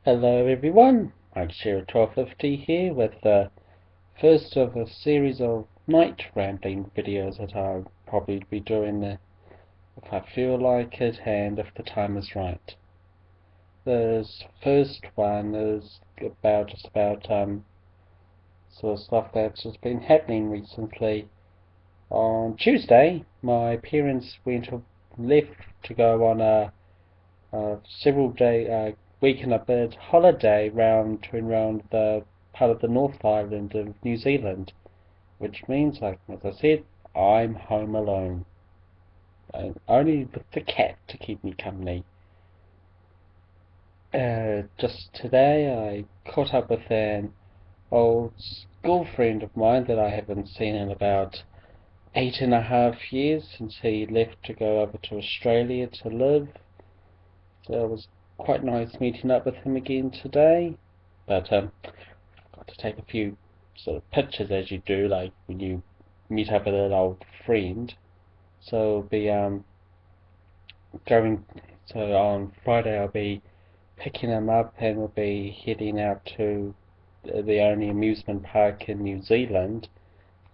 Hello everyone, I'm Shira1250 here with the first of a series of night rambling videos that I'll probably be doing if I feel like it and if the time is right. The first one is about sort of stuff that's just been happening recently. On Tuesday, my parents left to go on a several day week and a bit holiday around the part of the North Island of New Zealand, which means, like as I said, I'm home alone, and only with the cat to keep me company. Just today, I caught up with an old school friend of mine that I haven't seen in about 8.5 years since he left to go over to Australia to live. So it was quite nice meeting up with him again today. But got to take a few sort of pictures as you do, like when you meet up with an old friend. So I'll be going. So on Friday I'll be picking him up, and we'll be heading out to the only amusement park in New Zealand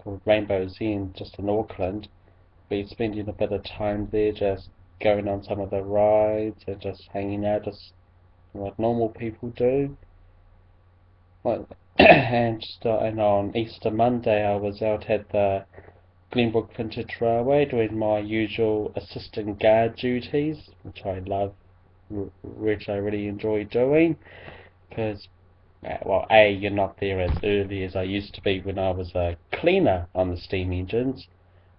called Rambles just in Auckland. Be spending a bit of time there, just going on some of the rides and just hanging out, just what normal people do. Like, and on Easter Monday, I was out at the Glenbrook Vintage Railway doing my usual assistant guard duties, which I love, which I really enjoy doing, because, well, A, you're not there as early as I used to be when I was a cleaner on the steam engines,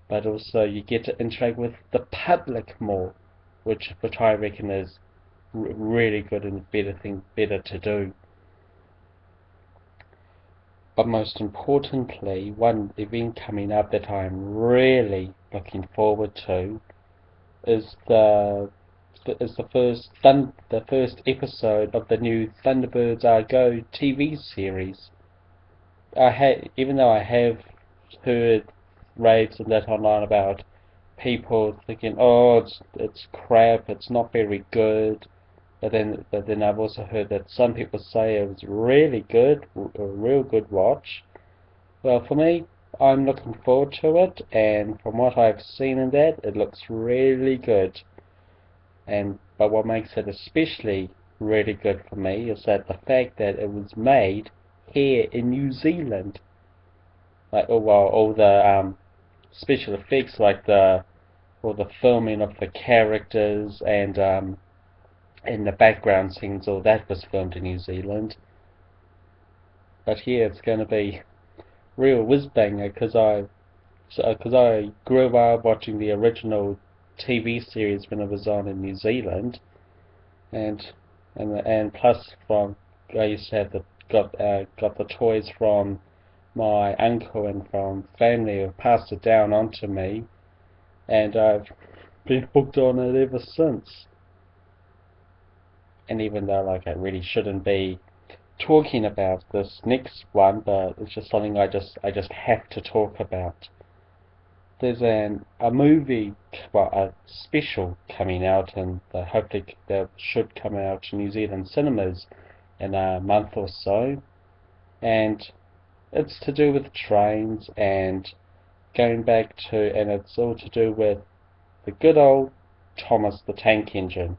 but also you get to interact with the public more, which I reckon is really good and better to do. But most importantly, one event coming up that I'm really looking forward to is the first episode of the new Thunderbirds Are Go TV series. Even though I have heard raves and that online about people thinking, oh, it's crap, it's not very good. But then I've also heard that some people say it was really good, a real good watch. Well, for me, I'm looking forward to it, and from what I've seen in that, it looks really good. But what makes it especially really good for me is that the fact that it was made here in New Zealand. Like, oh well, all the special effects, like all the filming of the characters and the background scenes, all that was filmed in New Zealand. But here it's going to be real whiz banger because I grew up watching the original TV series when it was on in New Zealand, and and plus from I used to have got the toys from my uncle and from family who passed it down onto me, and I've been hooked on it ever since. And even though, like, I really shouldn't be talking about this next one, but it's just something I just have to talk about. There's a movie, well, a special coming out, and hopefully that should come out to New Zealand cinemas in a month or so, and it's to do with trains and and it's all to do with the good old Thomas the Tank Engine.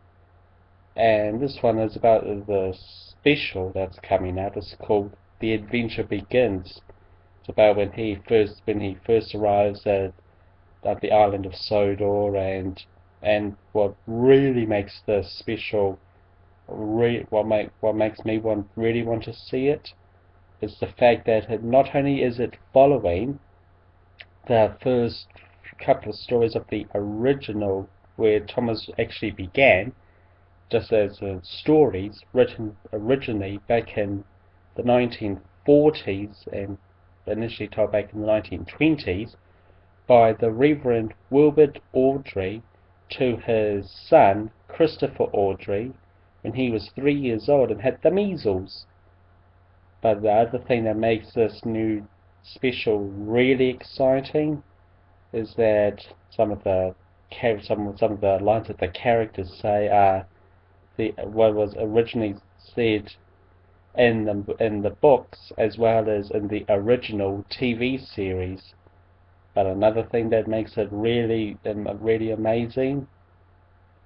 And this one is about the special that's coming out. It's called The Adventure Begins. It's about when he first arrives at the island of Sodor, and what really makes this special, what makes me really want to see it, is the fact that not only is it following the first couple of stories of the original where Thomas actually began, just as stories written originally back in the 1940s and initially told back in the 1920s by the Reverend Wilbert Awdry to his son Christopher Awdry when he was 3 years old and had the measles. But the other thing that makes this new special really exciting is that some of the lines that the characters say are what was originally said in the books as well as in the original TV series. But another thing that makes it really amazing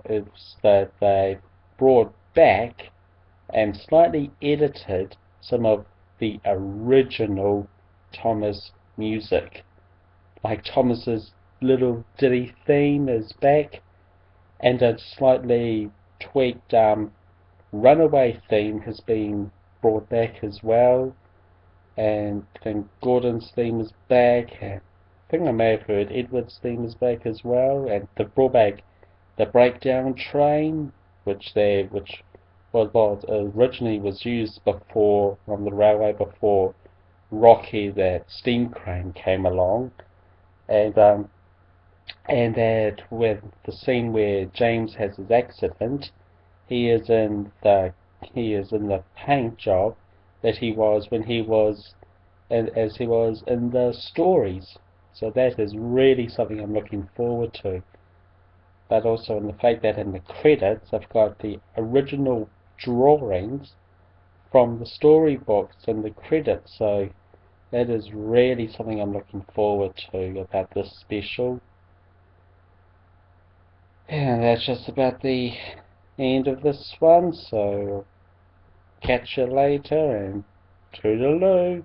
is that they brought back and slightly edited some of the original Thomas music. Like Thomas's little ditty theme is back, and a slightly tweaked Runaway theme has been brought back as well, and I think Gordon's theme is back, and I think I may have heard Edward's theme is back as well, and they brought back the Breakdown Train, which originally was used before on the railway before Rocky, that steam crane, came along, and that with the scene where James has his accident, he is in the paint job that he was when he was as he was in the stories. So that is really something I'm looking forward to. But also in the fact that in the credits I've got the original drawings from the storybooks in the credits, so that is really something I'm looking forward to about this special. And that's just about the end of this one, so catch you later and toodaloo.